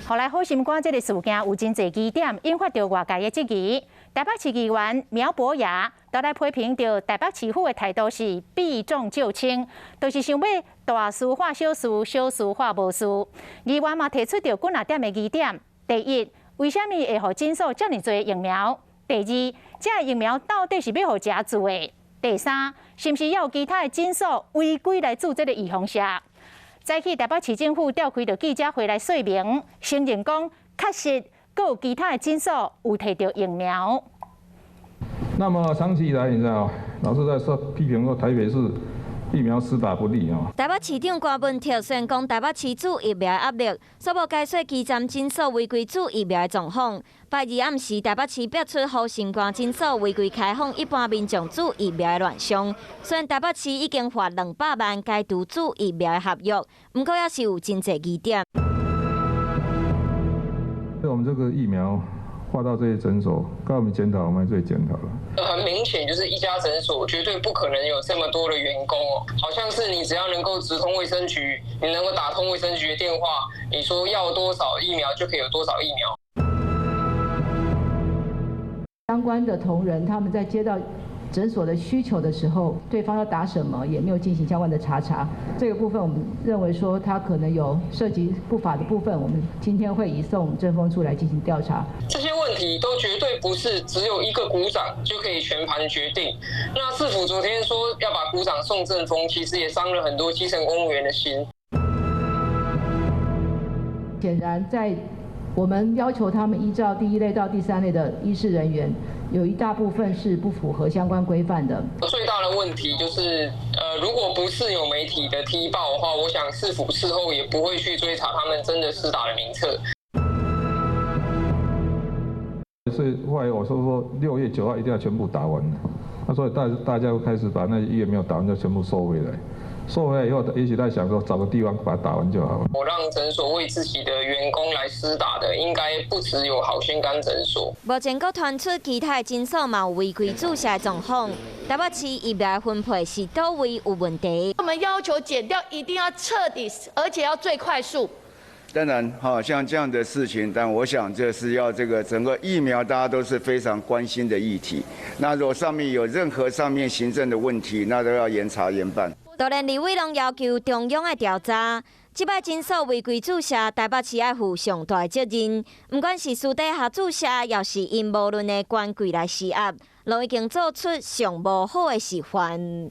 后来好心肝这个事件有真侪疑点，引发着外界的质疑。台北市议员苗博雅都来批评着台北市府的态度是避重就轻，就是想要大事化小事，小事化无事。议员嘛提出着几啊点的疑点：第一，为什么会互诊所这么多疫苗？第二，这疫苗到底是要互食做的？第三，是不是要有其他的诊所违规来做这个预防针？早起台北市政府召开着记者会来说明，承认讲确实阁有其他的诊所有摕到疫苗。那么长期以来，你知道，老是在批评说台北市疫苗施打不力啊。台北市长关文铁宣讲，台北市主疫苗压力，所无解说基站诊所违规主疫苗的状况。拜二暗时，台北市逼出好心肝诊所违规开放一般民众主疫苗的乱象。虽然台北市已经发200万该独主疫苗的合约，不过也是有真侪疑点。我们这个疫苗划到这些诊所，该我们检讨，我们还是检讨了。很明显，就是一家诊所绝对不可能有这么多的员工哦。好像是你只要能够直通卫生局，你能够打通卫生局的电话，你说要多少疫苗就可以有多少疫苗。相关的同仁他们在接到诊所的需求的时候，对方要打什么也没有进行相关的查，这个部分我们认为说他可能有涉及不法的部分，我们今天会移送政风处来进行调查。这些问题都绝对不是只有一个股长就可以全盘决定。那市府昨天说要把股长送政风，其实也伤了很多基层公务员的心。显然在我们要求他们依照第1类到第3类的医事人员，有一大部分是不符合相关规范的。最大的问题就是，如果不是有媒体的踢爆的话，我想市府事后也不会去追查他们真的施打的名册。所以后来我说6月9号一定要全部打完，那所以大家开始把那医院没有打完就全部收回来。收回来以后，也许在想说找个地方把它打完就好了。我让诊所为自己的员工来施打的，应该不只有好心肝诊所。目前阁传出其他诊所嘛有违规注射的状况，台北市疫苗分配是倒位有问题。我们要求检调一定要彻底，而且要最快速。当然，像这样的事情，但我想这是要这个整个疫苗，大家都是非常关心的议题。那如果上面有任何上面行政的问题，那都要严查严办。当然，李伟龙要求中央的调查，这摆诊所违规注射，台北市要负上大责任。不管是私底下注射，也是因无论的权贵来施压，都已经做出上无好的示范。